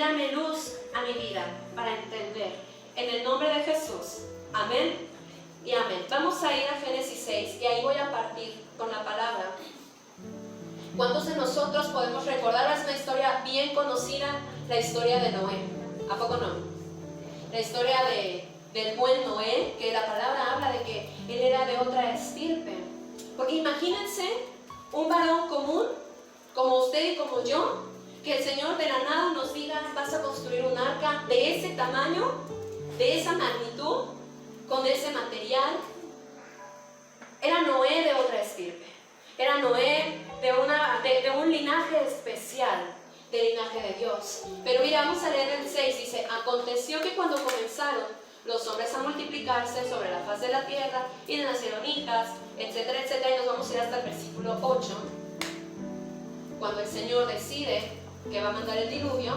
tráeme luz a mi vida para entender. En el nombre de Jesús. Amén y amén. Vamos a ir a Génesis 6 y ahí voy a partir con la palabra. ¿Cuántos de nosotros podemos recordar? Es una historia bien conocida, la historia de Noé. ¿A poco no? La historia del buen Noé, que la palabra habla de que él era de otra estirpe. Porque imagínense un varón común, como usted y como yo, que el Señor de la nada nos diga: vas a construir un arca de ese tamaño, de esa magnitud, con ese material. Era Noé de otra estirpe. Era Noé de un linaje especial, del linaje de Dios. Pero mira, vamos a leer el 6, dice: aconteció que cuando comenzaron los hombres a multiplicarse sobre la faz de la tierra, y le nacieron hijas, etcétera, etcétera, y nos vamos a ir hasta el versículo 8, cuando el Señor decide que va a mandar el diluvio.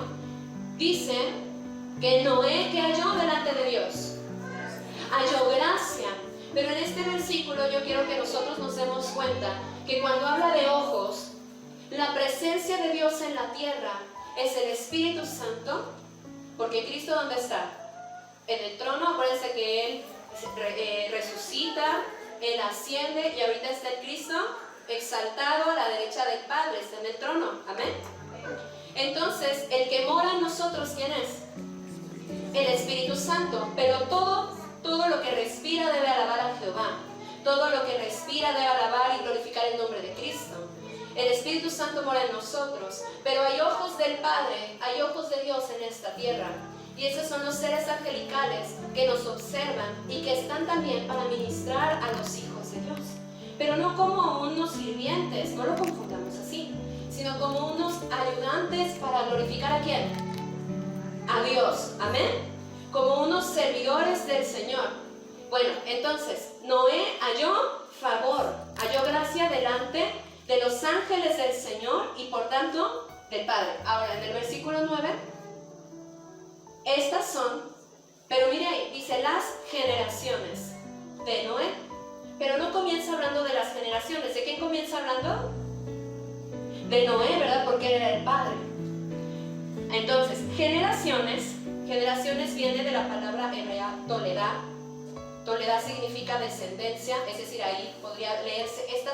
Dice que Noé, que halló delante de Dios, halló gracia. Pero en este versículo yo quiero que nosotros nos demos cuenta que cuando habla de ojos, la presencia de Dios en la tierra es el Espíritu Santo, porque Cristo, ¿dónde está? En el trono. Acuérdense que Él resucita, Él asciende, y ahorita está el Cristo exaltado a la derecha del Padre, está en el trono. Amén. Entonces, el que mora en nosotros, ¿quién es? El Espíritu Santo. Pero todo lo que respira debe alabar a Jehová. Todo lo que respira debe alabar y glorificar el nombre de Cristo. El Espíritu Santo mora en nosotros, pero hay ojos del Padre, hay ojos de Dios en esta tierra. Y esos son los seres angelicales que nos observan y que están también para ministrar a los hijos de Dios. Pero no como unos sirvientes, no lo confundamos así, sino como unos ayudantes para glorificar ¿a quién? A Dios. Amén. Como unos servidores del Señor. Bueno, entonces, Noé halló favor, halló gracia delante de los ángeles del Señor y por tanto del Padre. Ahora, en el versículo 9, estas son, pero mire ahí, dice las generaciones de Noé. Pero no comienza hablando de las generaciones. ¿De quién comienza hablando? De Noé, ¿verdad? Porque era el padre. Entonces, generaciones viene de la palabra hebrea toledá. Toledá significa descendencia, es decir, ahí podría leerse, esta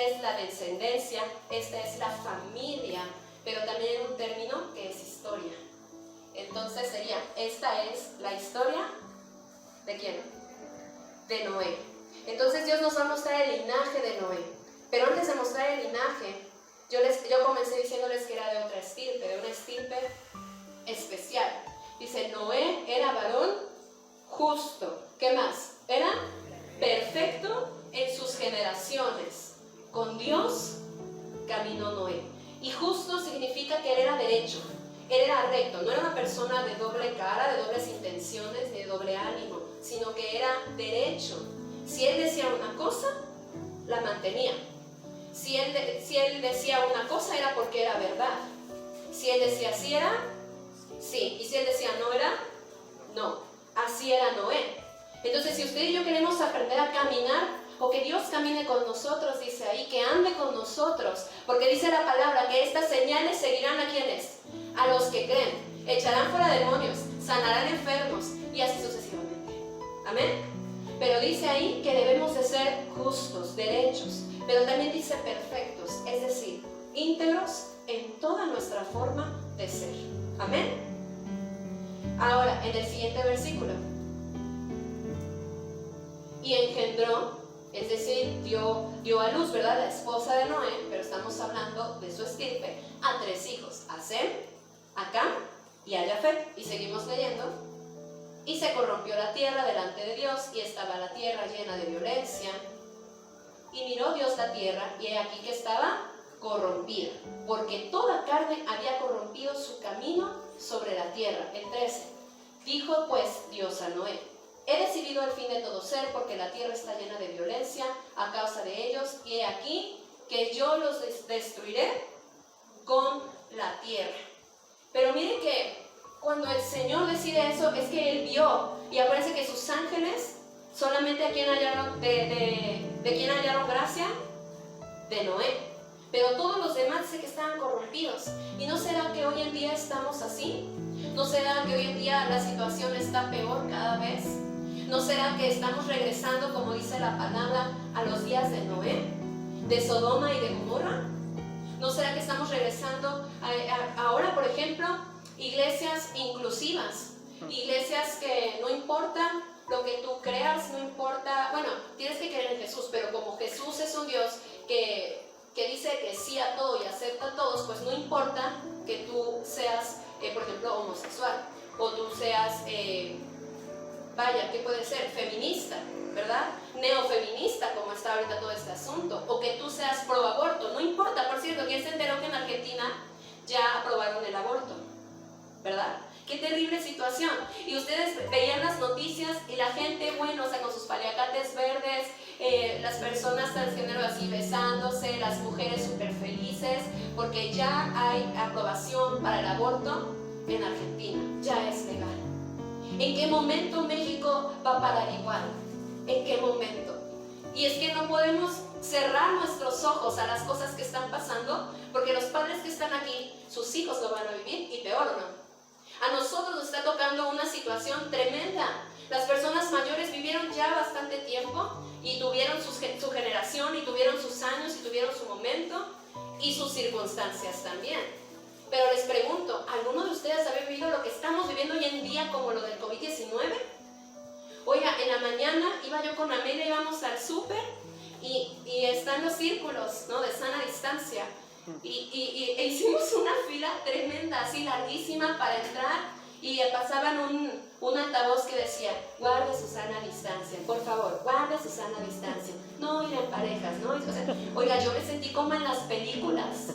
es la descendencia, esta es la familia, pero también hay un término que es historia. Entonces sería, esta es la historia ¿de quién? De Noé. Entonces Dios nos va a mostrar el linaje de Noé. Pero antes de mostrar el linaje, yo comencé diciéndoles que era de otra estirpe, de una estirpe especial. Dice, Noé era varón justo. ¿Qué más? Era perfecto en sus generaciones. Con Dios caminó Noé. Y justo significa que él era derecho, él era recto, no era una persona de doble cara, de dobles intenciones, ni de doble ánimo, sino que era derecho. Si él decía una cosa, la mantenía. Si él decía una cosa, era porque era verdad. Si él decía sí, era sí. Y si él decía no, era no. Así era Noé. Entonces, si usted y yo queremos aprender a caminar, o que Dios camine con nosotros, dice ahí, que ande con nosotros, porque dice la palabra que estas señales seguirán ¿a quiénes? A los que creen. Echarán fuera demonios, sanarán enfermos, y así sucesivamente. Amén. Pero dice ahí que debemos de ser justos, derechos, pero también dice perfectos, es decir, íntegros en toda nuestra forma de ser. Amén. Ahora, en el siguiente versículo, y engendró, es decir, dio a luz, ¿verdad? La esposa de Noé, pero estamos hablando de su estirpe, a 3 hijos, a Sem, a Cam y a Jafet. Y seguimos leyendo. Y se corrompió la tierra delante de Dios, y estaba la tierra llena de violencia. Y miró Dios la tierra, y he aquí que estaba corrompida, porque toda carne había corrompido su camino sobre la tierra. El 13. Dijo pues Dios a Noé, he decidido el fin de todo ser, porque la tierra está llena de violencia a causa de ellos, y he aquí que yo los destruiré con la tierra. Pero miren que cuando el Señor decide eso, es que Él vio, y acuérdense que sus ángeles, solamente a quien hallaron, ¿de quién hallaron gracia? De Noé. pero todos los demás dice que estaban corrompidos. ¿Y no será que hoy en día estamos así? ¿No será que hoy en día la situación está peor cada vez? ¿No será que estamos regresando, como dice la palabra, a los días de Noé, de Sodoma y de Gomorra? ¿No será que estamos regresando ahora, por ejemplo, iglesias inclusivas? Iglesias que no importa lo que tú creas, no importa, bueno, tienes que creer en Jesús, pero como Jesús es un Dios que dice que sí a todo y acepta a todos, pues no importa que tú seas, por ejemplo, homosexual, o tú seas, vaya, ¿qué puede ser? Feminista, ¿verdad? Neofeminista, como está ahorita todo este asunto, o que tú seas pro aborto, no importa. Por cierto, ¿quién se enteró que en Argentina ya aprobaron el aborto? ¿Verdad? Qué terrible situación. Y ustedes veían las noticias y la gente, bueno, o sea, con sus paliacates verdes, las personas transgénero así besándose, las mujeres súper felices, porque ya hay aprobación para el aborto en Argentina, ya es legal. ¿En qué momento México va a parar igual? ¿En qué momento? Y es que no podemos cerrar nuestros ojos a las cosas que están pasando, porque los padres que están aquí, sus hijos lo van a vivir y peor, ¿no? A nosotros nos está tocando una situación tremenda. Las personas mayores vivieron ya bastante tiempo y tuvieron su generación y tuvieron sus años y tuvieron su momento y sus circunstancias también. Pero les pregunto, ¿alguno de ustedes ha vivido lo que estamos viviendo hoy en día como lo del COVID-19? Oiga, en la mañana iba yo con Amelia, íbamos al súper y están los círculos, ¿no?, de sana distancia. E hicimos una fila tremenda, así larguísima para entrar, y pasaban un altavoz que decía: guarde su sana distancia, por favor, guarde su sana distancia, no ir en parejas, ¿no? O sea, oiga, yo me sentí como en las películas,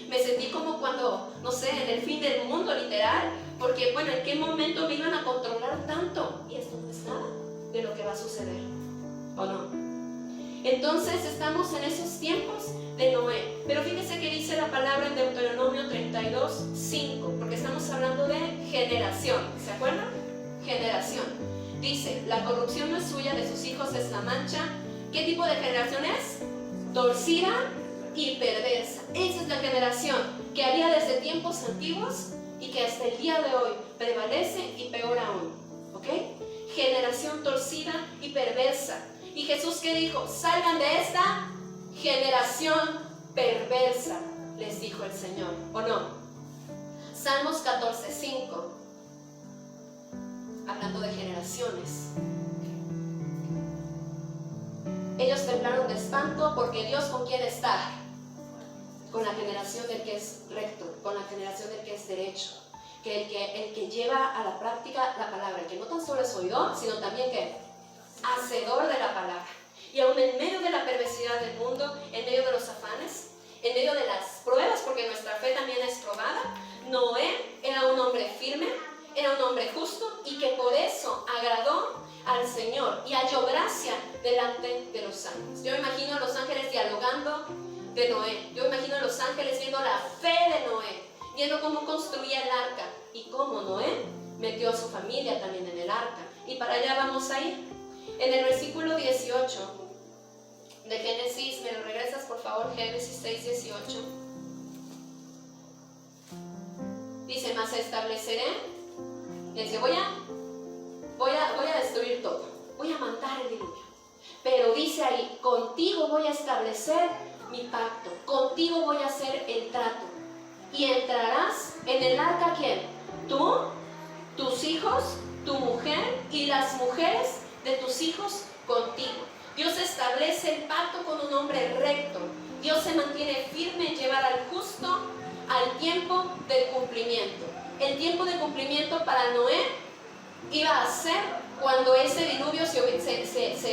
me sentí como cuando, no sé, en el fin del mundo, literal, porque bueno, ¿en qué momento me iban a controlar tanto? Y esto no es nada de lo que va a suceder, ¿o no? Entonces estamos en esos tiempos de Noé. Pero fíjese que dice la palabra en Deuteronomio 32:5, porque estamos hablando de generación, ¿se acuerdan? Generación. Dice: la corrupción no es suya, de sus hijos es la mancha. ¿Qué tipo de generación es? Torcida y perversa. Esa es la generación que había desde tiempos antiguos y que hasta el día de hoy prevalece, y peor aún, ¿ok? Generación torcida y perversa. ¿Y Jesús qué dijo? Salgan de esta generación perversa, les dijo el Señor, ¿o no? Salmos 14:5, hablando de generaciones. Ellos temblaron de espanto, porque Dios, ¿con quién está? Con la generación del que es recto, con la generación del que es derecho, que el que lleva a la práctica la palabra, el que no tan solo es oidor, sino también que hacedor de la palabra. Y aún en medio de la perversidad del mundo, en medio de los afanes, en medio de las pruebas, porque nuestra fe también es probada, Noé era un hombre firme, era un hombre justo, y que por eso agradó al Señor y halló gracia delante de los ángeles. Yo imagino a los ángeles dialogando de Noé. Yo imagino a los ángeles viendo la fe de Noé, viendo cómo construía el arca y cómo Noé metió a su familia también en el arca. Y para allá vamos a ir. En el versículo 18 de Génesis, ¿me lo regresas por favor? Génesis 6:18. Dice: mas estableceré, dice, voy a destruir todo, voy a mandar el diluvio, pero dice ahí: contigo voy a establecer mi pacto, contigo voy a hacer el trato, y entrarás en el arca, ¿quién? Tú, tus hijos, tu mujer y las mujeres de tus hijos contigo. Dios establece el pacto con un hombre recto. Dios se mantiene firme en llevar al justo al tiempo del cumplimiento. El tiempo de cumplimiento para Noé iba a ser cuando ese diluvio se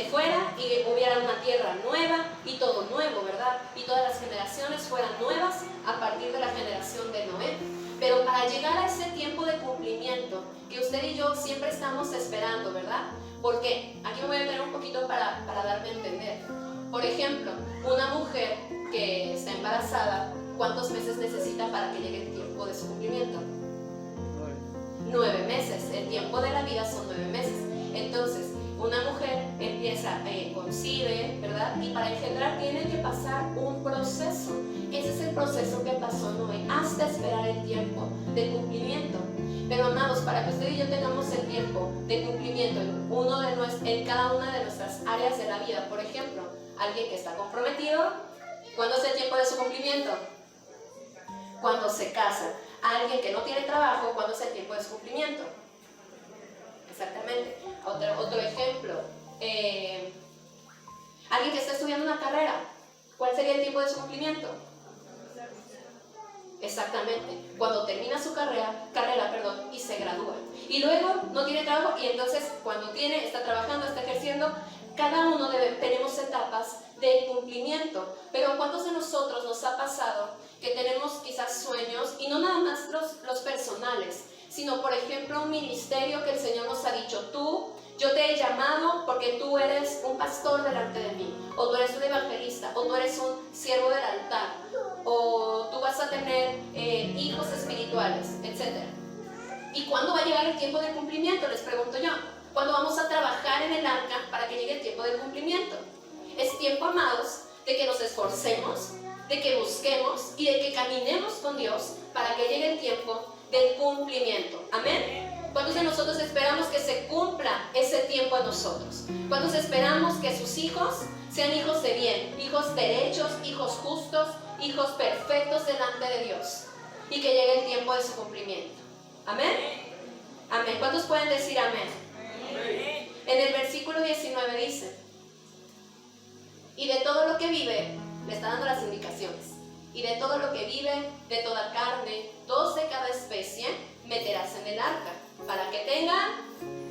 fuera y hubiera una tierra nueva y todo nuevo, ¿verdad? Y todas las generaciones fueran nuevas a partir de la generación de Noé. Pero para llegar a ese tiempo de cumplimiento que usted y yo siempre estamos esperando, ¿verdad? Porque aquí me voy a tener un poquito para darme a entender. Por ejemplo, una mujer que está embarazada, ¿cuántos meses necesita para que llegue el tiempo de su cumplimiento? 9 meses. El tiempo de la vida son 9 meses. Entonces, una mujer empieza, concibe, ¿verdad? Y para engendrar tiene que pasar un proceso. Ese es el proceso que pasó Noé, hasta esperar el tiempo de cumplimiento. Pero amados, para que usted y yo tengamos el tiempo de cumplimiento en cada una de nuestras áreas de la vida, por ejemplo, alguien que está comprometido, ¿cuándo es el tiempo de su cumplimiento? Cuando se casa. Alguien que no tiene trabajo, ¿cuándo es el tiempo de su cumplimiento? Exactamente. Otro ejemplo, alguien que está estudiando una carrera, ¿cuál sería el tiempo de su cumplimiento? Exactamente, cuando termina su carrera, y se gradúa. Y luego no tiene trabajo y entonces cuando está trabajando, está ejerciendo, cada uno tenemos etapas de cumplimiento. Pero ¿cuántos de nosotros nos ha pasado que tenemos quizás sueños, y no nada más los personales, sino por ejemplo un ministerio que el Señor nos ha dicho, yo te he llamado porque tú eres un pastor delante de mí, o tú eres un evangelista, o tú eres un siervo del altar, o tú vas a tener hijos espirituales, etc. ¿Y cuándo va a llegar el tiempo de cumplimiento? Les pregunto yo. ¿Cuándo vamos a trabajar en el arca para que llegue el tiempo de cumplimiento? Es tiempo, amados, de que nos esforcemos, de que busquemos y de que caminemos con Dios para que llegue el tiempo del cumplimiento. Amén. ¿Cuántos de nosotros esperamos que se cumpla ese tiempo en nosotros? ¿Cuántos esperamos que sus hijos sean hijos de bien, hijos derechos, hijos justos, hijos perfectos delante de Dios? Y que llegue el tiempo de su cumplimiento. ¿Amén? Amén. ¿Cuántos pueden decir amén? Amén. En el versículo 19 dice, y de todo lo que vive, le está dando las indicaciones, y de todo lo que vive, de toda carne, 2 de cada especie, meterás en el arca, para que tengan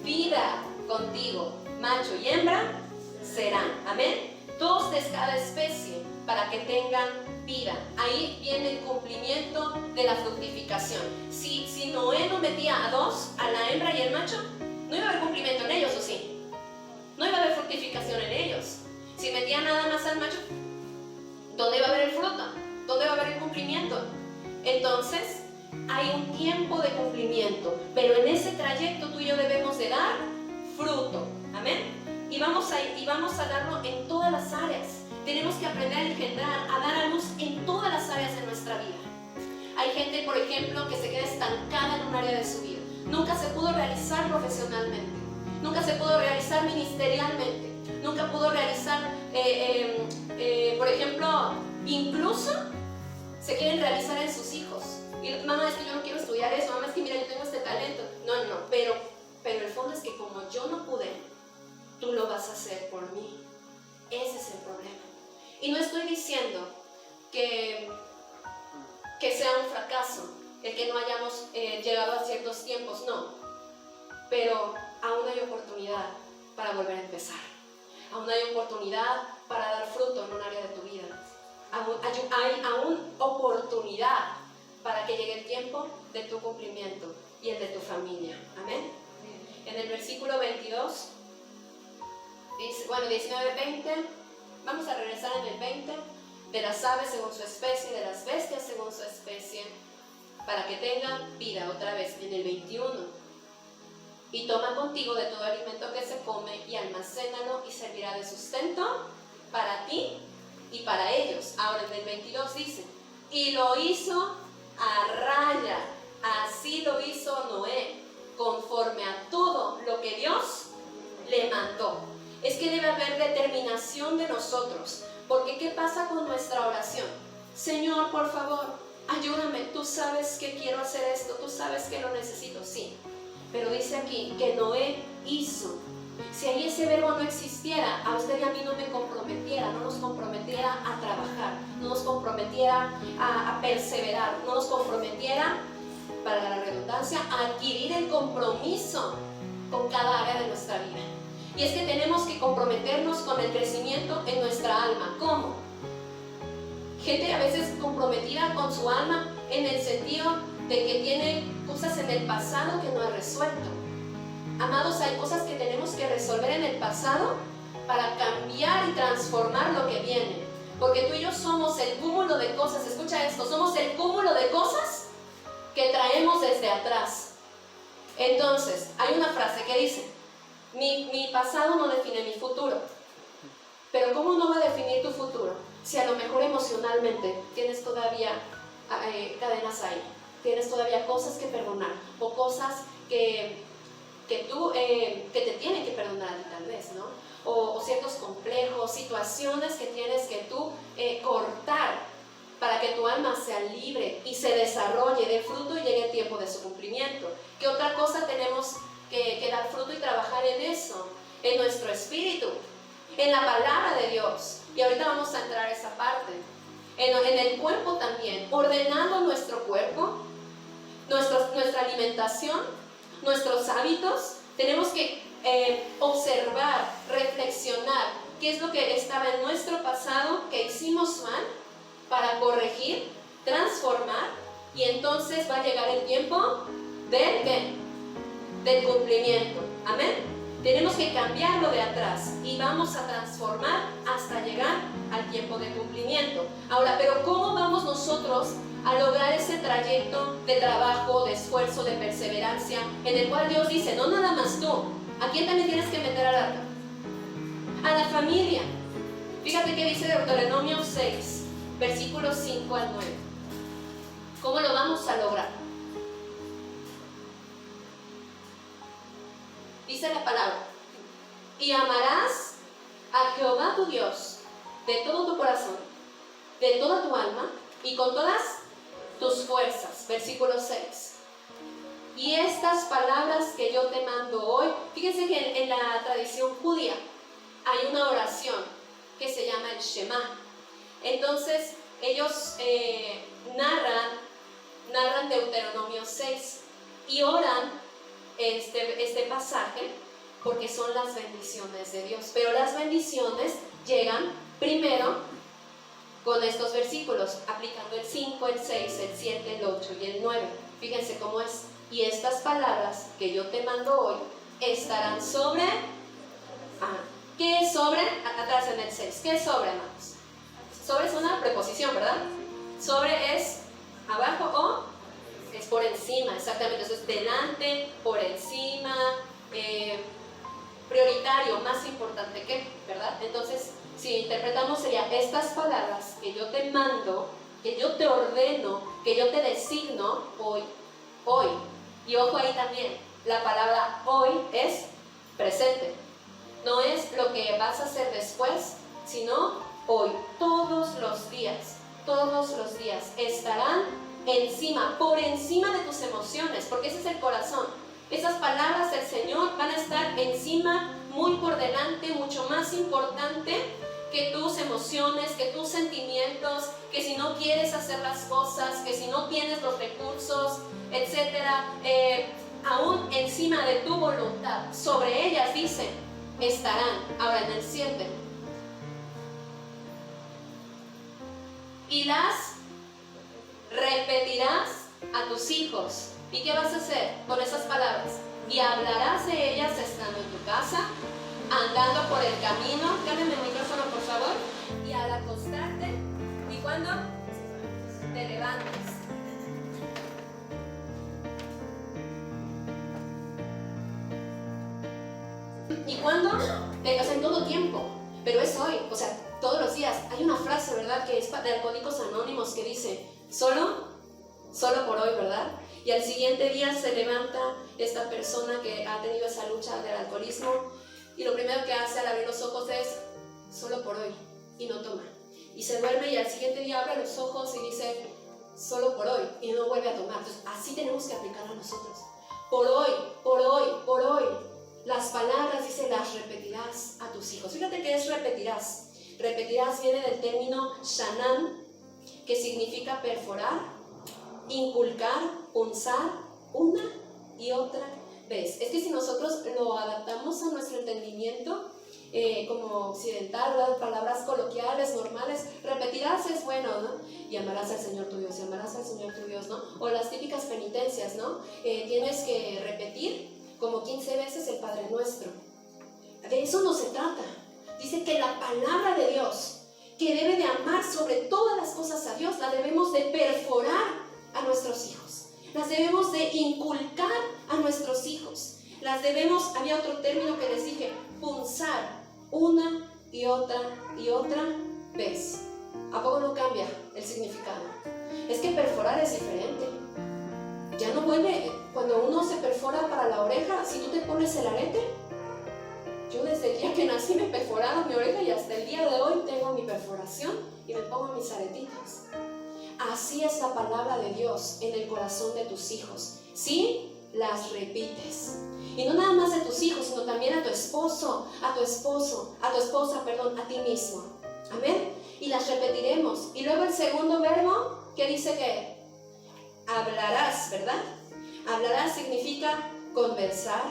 vida contigo, macho y hembra serán. Amén. 2 de cada especie, para que tengan vida. Ahí viene el cumplimiento de la fructificación. Si Noé no metía a 2, a la hembra y el macho, no iba a haber cumplimiento en ellos, ¿o sí? No iba a haber fructificación en ellos. Si metía nada más al macho, ¿dónde iba a haber el fruto? ¿Dónde va a haber el cumplimiento? Entonces, hay un tiempo de cumplimiento, pero en ese trayecto tú y yo debemos de dar fruto. Amén. Y vamos a darlo en todas las áreas. Tenemos que aprender a engendrar, a dar a luz en todas las áreas de nuestra vida. Hay gente, por ejemplo, que se queda estancada en un área de su vida. Nunca se pudo realizar profesionalmente, nunca se pudo realizar ministerialmente, nunca pudo realizar, por ejemplo, incluso se quieren realizar en sus hijos. Y mamá, es que yo no quiero estudiar eso, mamá, es que mira, yo tengo este talento. No, pero el fondo es que como yo no pude, tú lo vas a hacer por mí. Ese es el problema. Y no estoy diciendo que sea un fracaso el que no hayamos llegado a ciertos tiempos, no. Pero aún hay oportunidad para volver a empezar. Aún hay oportunidad para dar fruto en un área de tu vida. Hay aún oportunidad para que llegue el tiempo de tu cumplimiento y el de tu familia. Amén. En el versículo 22, dice, 19, 20, vamos a regresar en el 20, de las aves según su especie, de las bestias según su especie, para que tengan vida. Otra vez en el 21, y toma contigo de todo alimento que se come y almacénalo y servirá de sustento para ti y para ellos. Ahora en el 22 dice, y lo hizo a raya, así lo hizo Noé, conforme a todo lo que Dios le mandó. Es que debe haber determinación de nosotros, porque ¿qué pasa con nuestra oración? Señor, por favor, ayúdame, tú sabes que quiero hacer esto, tú sabes que lo necesito, sí. Pero dice aquí que Noé hizo. Si ahí ese verbo no existiera, a usted y a mí no nos comprometiera a trabajar, no nos comprometiera a perseverar, no nos comprometiera, para la redundancia, a adquirir el compromiso con cada área de nuestra vida. Y es que tenemos que comprometernos con el crecimiento en nuestra alma. ¿Cómo? Gente a veces comprometida con su alma en el sentido de que tiene cosas en el pasado que no ha resuelto. Amados, hay cosas que tenemos que resolver en el pasado para cambiar y transformar lo que viene. Porque tú y yo somos el cúmulo de cosas, escucha esto, somos el cúmulo de cosas que traemos desde atrás. Entonces, hay una frase que dice, mi pasado no define mi futuro. Pero ¿cómo no va a definir tu futuro? si a lo mejor emocionalmente tienes todavía cadenas ahí, tienes todavía cosas que perdonar o cosas que te tienen que perdonar tal vez, ¿no? O ciertos complejos, situaciones que tienes que tú cortar para que tu alma sea libre y se desarrolle, dé fruto y llegue el tiempo de su cumplimiento. ¿Qué otra cosa tenemos que dar fruto y trabajar en eso? En nuestro espíritu, en la palabra de Dios. Y ahorita vamos a entrar a esa parte. En el cuerpo también, ordenando nuestro cuerpo, nuestra alimentación, nuestros hábitos. Tenemos que observar, reflexionar qué es lo que estaba en nuestro pasado, que hicimos mal, para corregir, transformar, y entonces va a llegar el tiempo del cumplimiento. Amén. Tenemos que cambiarlo de atrás y vamos a transformar hasta llegar al tiempo de cumplimiento. Ahora, pero ¿cómo vamos nosotros a lograr ese trayecto de trabajo, de esfuerzo, de perseverancia, en el cual Dios dice, no nada más tú, ¿a quién también tienes que meter al arca? A la familia. Fíjate que dice Deuteronomio 6, versículos 5 al 9. ¿Cómo lo vamos a lograr? Dice la palabra, y amarás a Jehová tu Dios de todo tu corazón, de toda tu alma y con todas tus fuerzas. Versículo 6. Y estas palabras que yo te mando hoy, fíjense que en la tradición judía hay una oración que se llama el Shema. Entonces ellos narran Deuteronomio 6 y oran este pasaje porque son las bendiciones de Dios. Pero las bendiciones llegan primero con estos versículos, aplicando el 5, el 6, el 7, el 8 y el 9. Fíjense cómo es. Y estas palabras que yo te mando hoy estarán sobre... ¿Qué es sobre? Atrás en el 6. ¿Qué es sobre, hermanos? Sobre es una preposición, ¿verdad? Sobre es abajo o es por encima, exactamente. Eso es delante, por encima, prioritario, más importante que, ¿verdad? Entonces, si interpretamos sería estas palabras que yo te mando, que yo te ordeno, que yo te designo hoy. Y ojo ahí también, la palabra hoy es presente. No es lo que vas a hacer después, sino hoy. Todos los días estarán encima, por encima de tus emociones, porque ese es el corazón. Esas palabras del Señor van a estar encima, muy por delante, mucho más importante que tus emociones, que tus sentimientos, que si no quieres hacer las cosas, que si no tienes los recursos, etcétera, aún encima de tu voluntad. Sobre ellas dice, estarán. Ahora en el 7. Y las repetirás a tus hijos. ¿Y qué vas a hacer con esas palabras? Y hablarás de ellas estando en tu casa, andando por el camino. Cámbiame el micrófono, por favor. Y al acostarte. ¿Y cuándo? Te levantes. ¿Y cuándo? O sea, en todo tiempo. Pero es hoy. O sea, todos los días. Hay una frase, ¿verdad? Que es de Alcohólicos Anónimos que dice, solo por hoy, ¿verdad? Y al siguiente día se levanta esta persona que ha tenido esa lucha del alcoholismo y lo primero que hace al abrir los ojos es solo por hoy y no toma. Y se duerme y al siguiente día abre los ojos y dice solo por hoy y no vuelve a tomar. Entonces así tenemos que aplicarlo nosotros. Por hoy. Las palabras dice las repetirás a tus hijos. Fíjate que es repetirás. Repetirás viene del término shanan, que significa perforar, inculcar, punzar una y otra vez. Es que si nosotros lo adaptamos a nuestro entendimiento como occidental, ¿verdad? Palabras coloquiales, normales, repetirás es bueno, ¿no? Y amarás al Señor tu Dios, y amarás al Señor tu Dios, ¿no? O las típicas penitencias, ¿no? Tienes que repetir como 15 veces el Padre Nuestro. De eso no se trata. Dice que la palabra de Dios, que debe de amar sobre todas las cosas a Dios, la debemos de perforar a nuestros hijos. Las debemos de inculcar a nuestros hijos. Las debemos, había otro término que les dije, punzar una y otra vez. ¿A poco no cambia el significado? Es que perforar es diferente. Ya no vuelve, cuando uno se perfora para la oreja, si tú te pones el arete, yo desde el día que nací me perforaron mi oreja y hasta el día de hoy tengo mi perforación y me pongo mis aretitos. Así es la palabra de Dios en el corazón de tus hijos. Si las repites. Y no nada más de tus hijos, sino también a tu esposa, a ti mismo. Amén. Y las repetiremos. Y luego el segundo verbo, que dice que hablarás, ¿verdad? Hablarás significa conversar,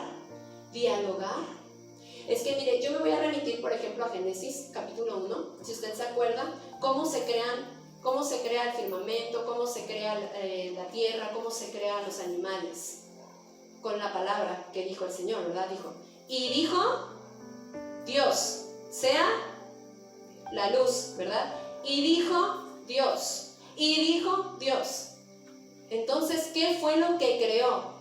dialogar. Es que mire, yo me voy a remitir, por ejemplo, a Génesis capítulo 1, si usted se acuerda, cómo se crea el firmamento, cómo se crea la tierra, cómo se crean los animales, con la palabra que dijo el Señor, ¿verdad? Y dijo Dios, sea la luz, ¿verdad? Y dijo Dios. Entonces, ¿qué fue lo que creó?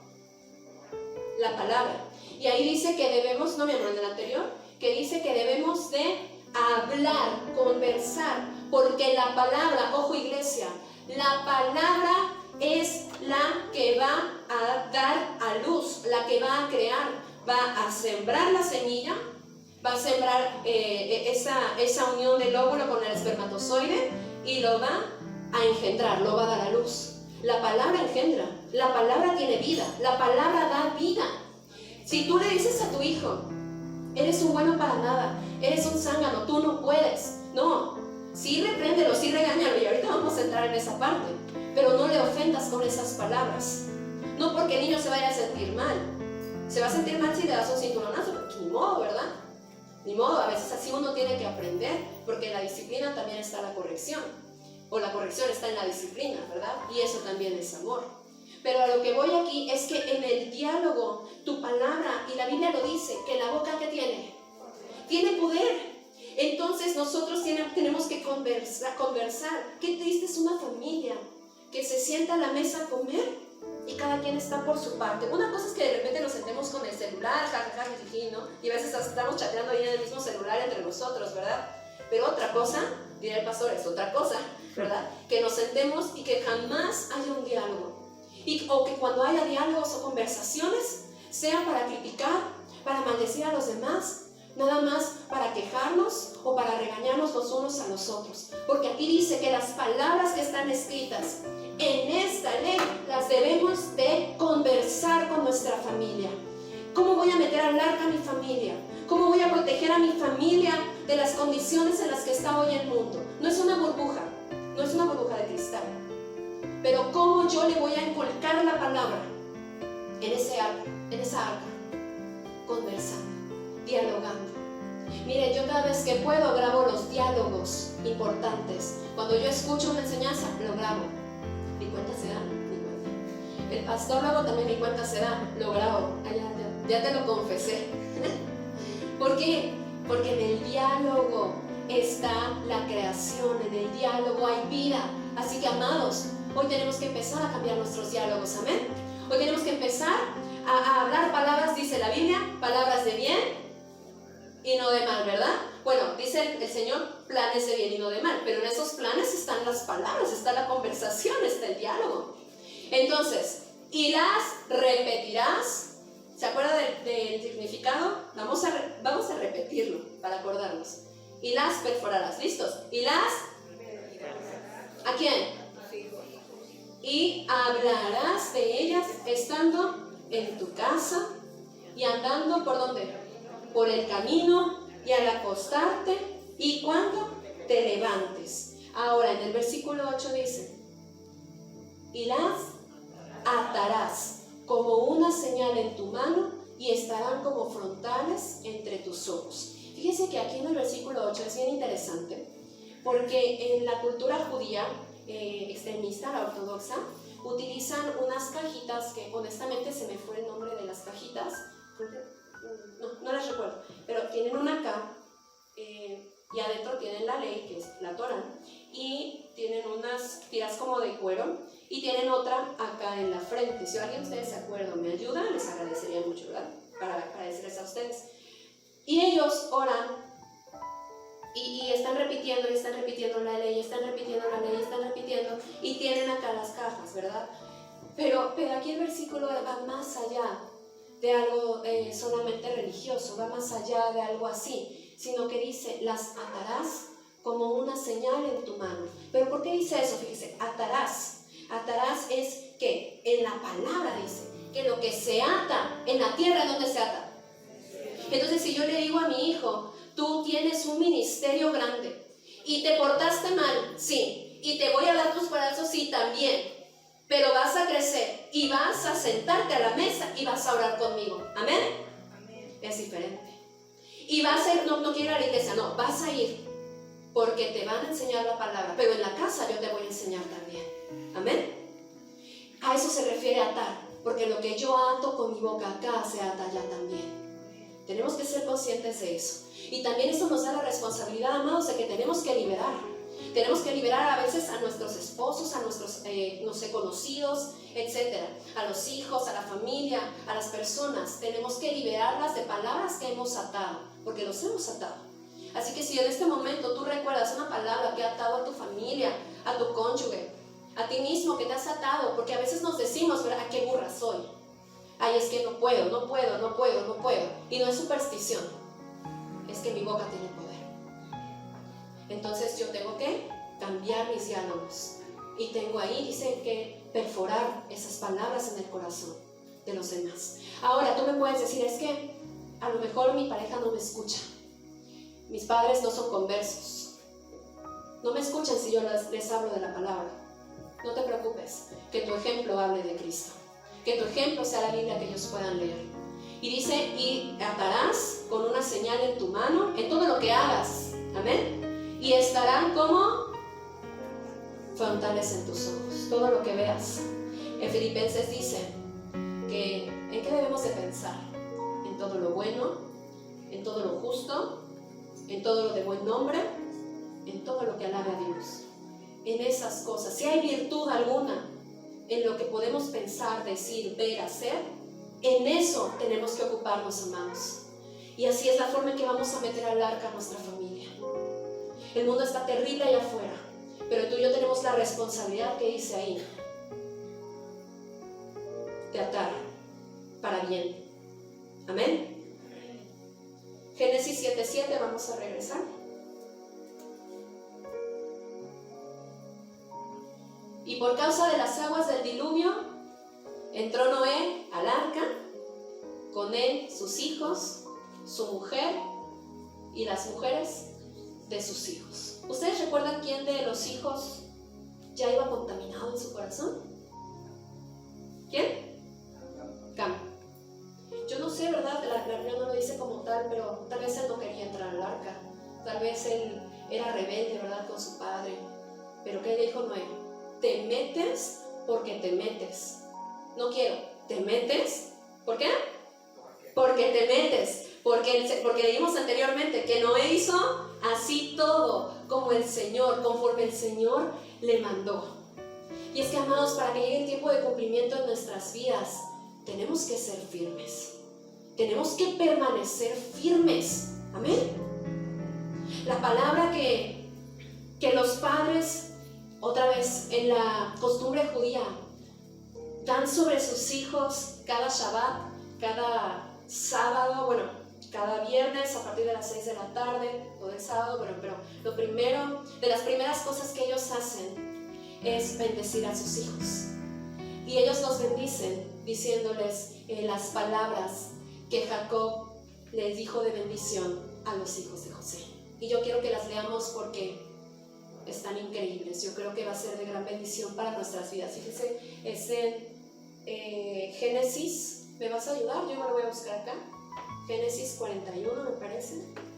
La palabra. Y ahí dice que debemos, no mi amor, en el anterior, que dice que debemos de hablar, conversar, porque la palabra, ojo iglesia, la palabra es la que va a dar a luz, la que va a crear, va a sembrar la semilla, va a sembrar esa unión del óvulo con el espermatozoide y lo va a engendrar, lo va a dar a luz. La palabra engendra, la palabra tiene vida, la palabra da vida. Si tú le dices a tu hijo, eres un bueno para nada, eres un zángano, tú no puedes, no, sí repréndelo, sí regáñalo, y ahorita vamos a entrar en esa parte, pero no le ofendas con esas palabras, no porque el niño se vaya a sentir mal, se va a sentir mal si le das un cinturonazo, pues ni modo, ¿verdad? Ni modo, a veces así uno tiene que aprender, porque en la disciplina también está la corrección, o la corrección está en la disciplina, ¿verdad? Y eso también es amor. Pero a lo que voy aquí es que en el diálogo, tu palabra, y la Biblia lo dice, que la boca, ¿qué tiene? Tiene poder. Entonces nosotros tenemos que conversar. Qué triste es una familia que se sienta a la mesa a comer y cada quien está por su parte. Una cosa es que de repente nos sentemos con el celular, jajaja, ¿no? Y a veces estamos chateando ahí en el mismo celular entre nosotros, ¿verdad? Pero otra cosa, dirá el pastor, es otra cosa, ¿verdad? Que nos sentemos y que jamás haya un diálogo. O que cuando haya diálogos o conversaciones, sea para criticar, para maldecir a los demás, nada más para quejarnos o para regañarnos los unos a los otros. Porque aquí dice que las palabras que están escritas en esta ley las debemos de conversar con nuestra familia. ¿Cómo voy a meter al arca a mi familia? ¿Cómo voy a proteger a mi familia de las condiciones en las que está hoy el mundo? No es una burbuja de cristal. Pero ¿cómo yo le voy a inculcar la palabra en esa arca? Conversando, dialogando. Miren, yo cada vez que puedo grabo los diálogos importantes. Cuando yo escucho una enseñanza, lo grabo. Mi cuenta se da, mi cuenta. El pastor luego también mi cuenta se da, lo grabo. Ya te lo confesé. ¿Por qué? Porque en el diálogo está la creación, en el diálogo hay vida. Así que, amados, hoy tenemos que empezar a cambiar nuestros diálogos, amén. Hoy tenemos que empezar a hablar palabras, dice la Biblia, palabras de bien y no de mal, ¿verdad? Bueno, dice el Señor, planes de bien y no de mal, pero en esos planes están las palabras, está la conversación, está el diálogo. Entonces, y las repetirás. ¿Se acuerda del significado? Vamos a repetirlo para acordarnos. Y las perforarás, ¿listos? Y las... ¿A quién? Y hablarás de ellas estando en tu casa y andando ¿por dónde? Por el camino y al acostarte y cuando te levantes. Ahora en el versículo 8 dice, y las atarás como una señal en tu mano y estarán como frontales entre tus ojos. Fíjense que aquí en el versículo 8 es bien interesante, porque en la cultura judía extremista, la ortodoxa, utilizan unas cajitas que honestamente se me fue el nombre de las cajitas, no las recuerdo, pero tienen una acá y adentro tienen la ley, que es la Torá, y tienen unas tiras como de cuero y tienen otra acá en la frente. Si alguien de ustedes se acuerda o me ayuda, les agradecería mucho, ¿verdad? Para decirles a ustedes. Y ellos oran Y están repitiendo la ley, están repitiendo, y tienen acá las cajas, ¿verdad? Pero aquí el versículo va más allá de algo solamente religioso, va más allá de algo así, sino que dice, las atarás como una señal en tu mano. ¿Pero por qué dice eso? Fíjese, atarás. Atarás es que en la palabra dice que lo que se ata en la tierra, ¿dónde se ata? Entonces, si yo le digo a mi hijo, tú tienes un ministerio grande y te portaste mal, sí, y te voy a dar tus brazos, sí, también, pero vas a crecer y vas a sentarte a la mesa y vas a orar conmigo. ¿Amén? Amén. Es diferente. Y vas a ir, no quiero ir a la iglesia, no, vas a ir porque te van a enseñar la palabra, pero en la casa yo te voy a enseñar también. Amén. A eso se refiere atar, porque lo que yo ato con mi boca acá se ata allá también. Tenemos que ser conscientes de eso. Y también eso nos da la responsabilidad, amados, de que tenemos que liberar. Tenemos que liberar a veces a nuestros esposos, a nuestros conocidos, etc. A los hijos, a la familia, a las personas. Tenemos que liberarlas de palabras que hemos atado, porque los hemos atado. Así que si en este momento tú recuerdas una palabra que ha atado a tu familia, a tu cónyuge, a ti mismo, que te has atado, porque a veces nos decimos, ¿verdad? ¿A qué burra soy? Ay, es que no puedo. Y no es superstición, es que mi boca tiene poder. Entonces yo tengo que cambiar mis diálogos. Y tengo ahí, dice, que perforar esas palabras en el corazón de los demás. Ahora, tú me puedes decir, es que a lo mejor mi pareja no me escucha. Mis padres no son conversos. No me escuchan si yo les hablo de la palabra. No te preocupes, que tu ejemplo hable de Cristo. Que tu ejemplo sea la Biblia que ellos puedan leer. Y dice, y atarás con una señal en tu mano en todo lo que hagas. Amén. Y estarán como frontales en tus ojos. Todo lo que veas. En Filipenses dice que ¿en qué debemos de pensar? En todo lo bueno, en todo lo justo, en todo lo de buen nombre, en todo lo que alabe a Dios. En esas cosas. Si hay virtud alguna en lo que podemos pensar, decir, ver, hacer, en eso tenemos que ocuparnos, amados. Y así es la forma en que vamos a meter al arca a nuestra familia. El mundo está terrible allá afuera, pero tú y yo tenemos la responsabilidad que dice ahí de atar para bien. Amén. Génesis 7:7, vamos a regresar. Y por causa de las aguas del diluvio, entró Noé al arca, con él sus hijos, su mujer y las mujeres de sus hijos. ¿Ustedes recuerdan quién de los hijos ya iba contaminado en su corazón? ¿Quién? Cam. Yo no sé, ¿verdad? La Biblia no lo dice como tal, pero tal vez él no quería entrar al arca. Tal vez él era rebelde, ¿verdad? Con su padre. Pero ¿qué le dijo Noé? Te metes porque te metes. No quiero. ¿Te metes? ¿Por qué? Porque te metes. Porque leímos anteriormente que Noé hizo así todo como el Señor, conforme el Señor le mandó. Y es que, amados, para que llegue el tiempo de cumplimiento en nuestras vidas, tenemos que ser firmes. Tenemos que permanecer firmes. Amén. La palabra que los padres, otra vez en la costumbre judía, dan sobre sus hijos cada Shabbat, cada sábado, bueno, cada viernes a partir de las 6 de la tarde o del sábado, pero lo primero, de las primeras cosas que ellos hacen es bendecir a sus hijos. Y ellos los bendicen diciéndoles las palabras que Jacob les dijo de bendición a los hijos de José. Y yo quiero que las leamos porque están increíbles. Yo creo que va a ser de gran bendición para nuestras vidas. Fíjense, es en Génesis. ¿Me vas a ayudar? Yo me lo voy a buscar acá. Génesis 41, me parece. No.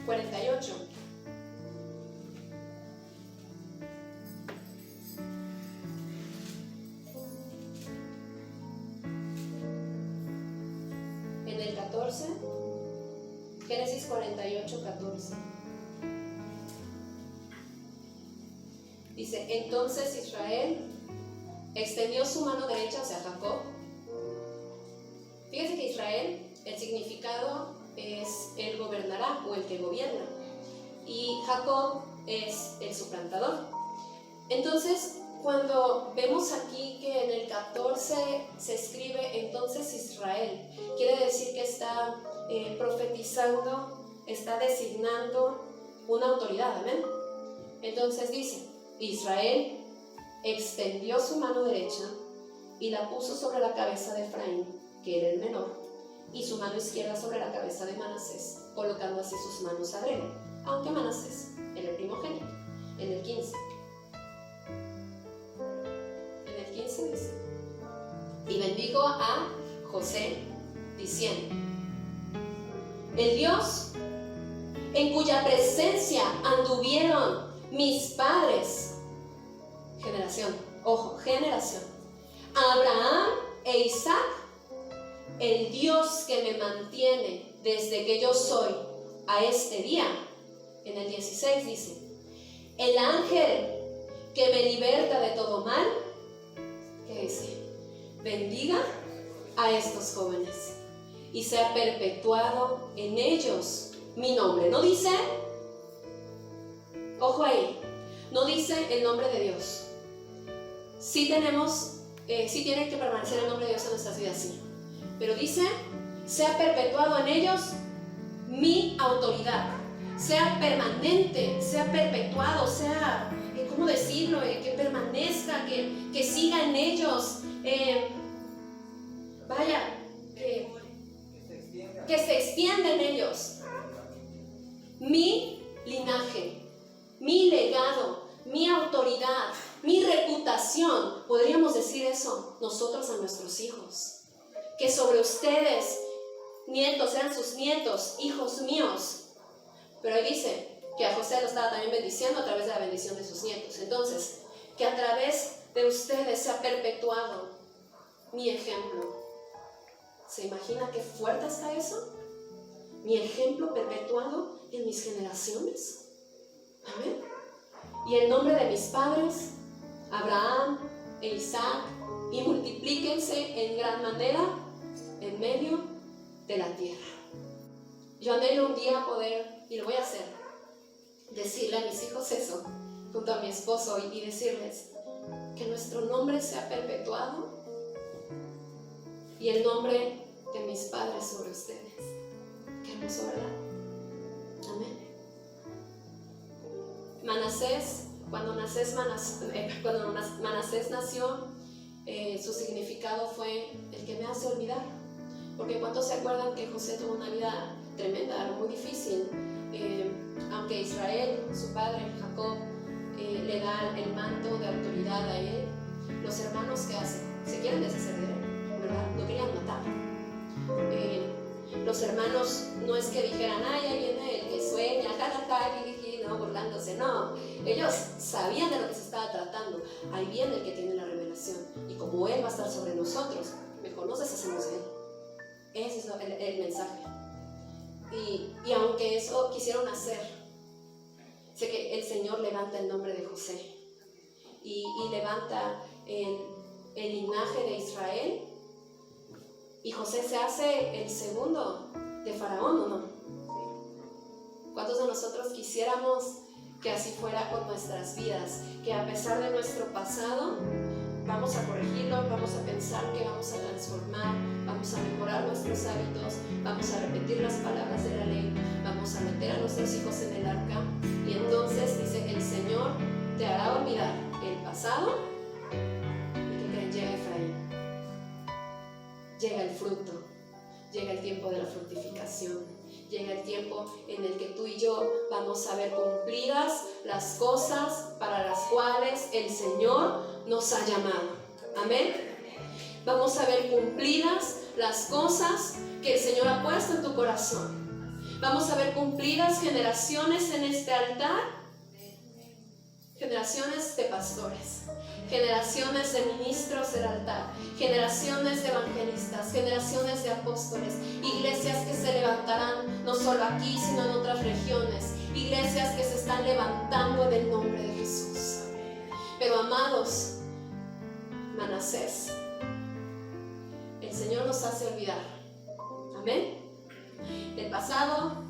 48. En el 14, Génesis 48, 14. Dice, entonces Israel extendió su mano derecha, o sea, Jacob. Fíjense que Israel, el significado es el gobernará o el que gobierna. Y Jacob es el suplantador. Entonces, cuando vemos aquí que en el 14 se escribe entonces Israel, quiere decir que está profetizando, está designando una autoridad, amén. Entonces dice, Israel extendió su mano derecha y la puso sobre la cabeza de Efraín, que era el menor, y su mano izquierda sobre la cabeza de Manasés, colocando así sus manos sobre él, aunque Manasés era el primogénito. En el 15 dice, y bendijo a José, diciendo, el Dios en cuya presencia anduvieron mis padres, generación, Abraham e Isaac, el Dios que me mantiene desde que yo soy a este día. En el 16 dice, el ángel que me liberta de todo mal, ¿qué dice? Bendiga a estos jóvenes y sea perpetuado en ellos mi nombre. No dice, ojo ahí, no dice el nombre de Dios. Sí tiene que permanecer el nombre de Dios en nuestras vidas, sí. Pero dice, sea perpetuado en ellos mi autoridad. Sea permanente, sea perpetuado, sea, ¿cómo decirlo? Que permanezca, que siga en ellos. Que se extienda en ellos. Mi linaje, mi legado, mi autoridad, mi reputación, podríamos decir eso nosotros a nuestros hijos, que sobre ustedes, nietos, sean sus nietos, hijos míos. Pero ahí dice que a José lo estaba también bendiciendo a través de la bendición de sus nietos. Entonces, que a través de ustedes se ha perpetuado mi ejemplo. ¿Se imagina qué fuerte está eso? Mi ejemplo perpetuado en mis generaciones. Amén. Y el nombre de mis padres, Abraham e Isaac, y multiplíquense en gran manera en medio de la tierra. Yo anhelo un día poder, y lo voy a hacer, decirle a mis hijos eso, junto a mi esposo, y decirles que nuestro nombre sea perpetuado y el nombre de mis padres sobre ustedes. Qué hermoso, ¿verdad? Amén. Cuando Manasés nació, su significado fue el que me hace olvidar. Porque ¿cuántos se acuerdan que José tuvo una vida tremenda, muy difícil? Aunque Israel, su padre Jacob, le da el manto de autoridad a él, los hermanos, ¿qué hacen? Se quieren deshacer de él, ¿verdad? Lo querían matar. Los hermanos no es que dijeran, ay, ahí viene el que sueña, no, burlándose, no. Ellos sabían de lo que se estaba tratando. Ahí viene el que tiene la revelación. Y como Él va a estar sobre nosotros, mejor nos deshacemos de Él. Ese es el mensaje. Y aunque eso quisieron hacer, sé que el Señor levanta el nombre de José y levanta el linaje de Israel, y José se hace el segundo de Faraón, ¿o no? ¿Cuántos de nosotros quisiéramos que así fuera con nuestras vidas? Que a pesar de nuestro pasado, vamos a corregirlo, vamos a pensar que vamos a transformar, vamos a mejorar nuestros hábitos, vamos a repetir las palabras de la ley, vamos a meter a nuestros hijos en el arca, y entonces dice, el Señor te hará olvidar el pasado. ¿Y qué creen? Llega Efraín, llega el fruto, llega el tiempo de la fructificación. Llega el tiempo en el que tú y yo vamos a ver cumplidas las cosas para las cuales el Señor nos ha llamado. Amén. Vamos a ver cumplidas las cosas que el Señor ha puesto en tu corazón. Vamos a ver cumplidas generaciones en este altar. Generaciones de pastores, generaciones de ministros del altar, generaciones de evangelistas, generaciones de apóstoles, iglesias que se levantarán no solo aquí, sino en otras regiones, iglesias que se están levantando en el nombre de Jesús. Pero amados, Manasés. El Señor nos hace olvidar. Amén. El pasado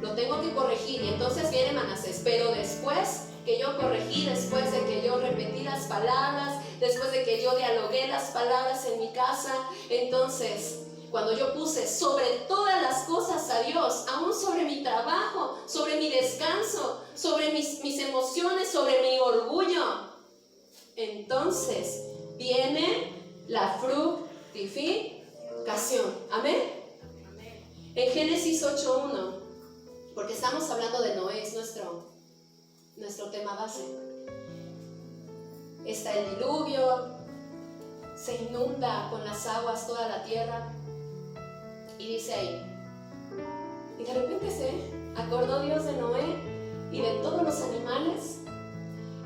lo tengo que corregir y entonces viene Manasés, pero después que yo corregí, después de que yo repetí las palabras, después de que yo dialogué las palabras en mi casa, entonces cuando yo puse sobre todas las cosas a Dios, aún sobre mi trabajo, sobre mi descanso, sobre mis emociones, sobre mi orgullo, entonces viene la fructificación. Amén. En Génesis 8:1, porque estamos hablando de Noé, es nuestro tema base. Está el diluvio, se inunda con las aguas toda la tierra, y dice ahí, y de repente se acordó Dios de Noé y de todos los animales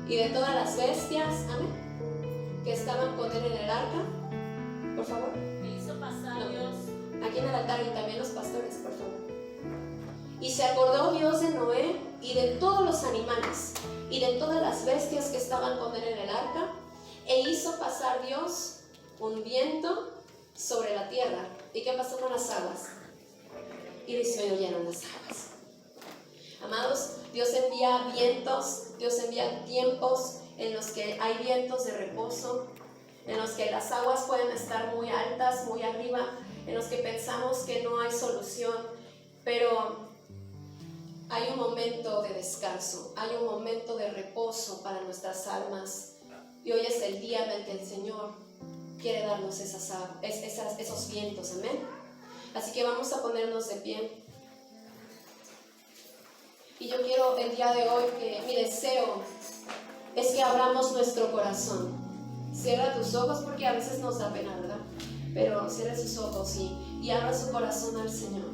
y de todas las bestias, amén, que estaban con él en el arca. Por favor. Hizo pasar Dios. Aquí en el altar y también los pastores, por favor. Y se acordó Dios de Noé y de todos los animales y de todas las bestias que estaban con él en el arca, e hizo pasar Dios un viento sobre la tierra. ¿Y qué pasó con las aguas? Y disminuyeron las aguas. Amados, Dios envía vientos, Dios envía tiempos en los que hay vientos de reposo, en los que las aguas pueden estar muy altas, muy arriba, en los que pensamos que no hay solución, pero hay un momento de descanso, hay un momento de reposo para nuestras almas, y hoy es el día en el que el Señor quiere darnos esos vientos, amén. Así que vamos a ponernos de pie, y yo quiero el día de hoy que mi deseo es que abramos nuestro corazón. Cierra tus ojos, porque a veces nos da pena, ¿verdad? Pero cierre sus ojos y abra su corazón al Señor.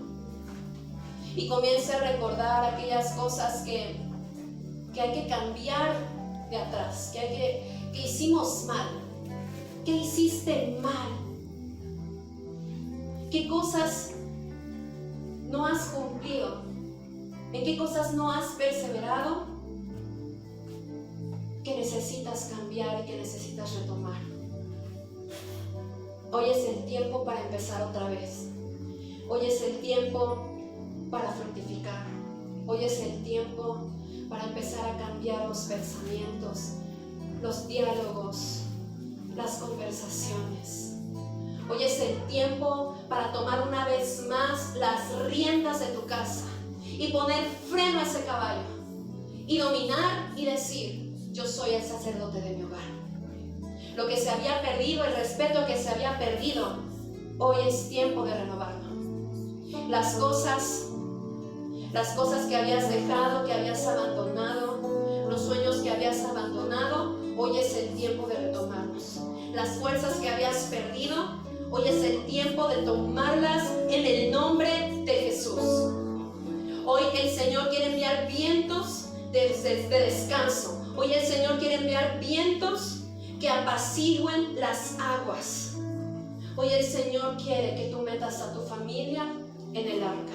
Y comience a recordar aquellas cosas que hay que cambiar de atrás, que hicimos mal. ¿Qué hiciste mal? ¿Qué cosas no has cumplido? ¿En qué cosas no has perseverado? Que necesitas cambiar y que necesitas retomar. Hoy es el tiempo para empezar otra vez. Hoy es el tiempo para fructificar. Hoy es el tiempo para empezar a cambiar los pensamientos, los diálogos, las conversaciones. Hoy es el tiempo para tomar una vez más las riendas de tu casa y poner freno a ese caballo y dominar y decir: yo soy el sacerdote de mi hogar. Lo que se había perdido, el respeto que se había perdido, hoy es tiempo de renovarlo. Las cosas que habías dejado, que habías abandonado, los sueños que habías abandonado, hoy es el tiempo de retomarlos. Las fuerzas que habías perdido, hoy es el tiempo de tomarlas en el nombre de Jesús. Hoy el Señor quiere enviar vientos de descanso. Hoy el Señor quiere enviar vientos que apacigüen las aguas. Hoy el Señor quiere que tú metas a tu familia en el arca.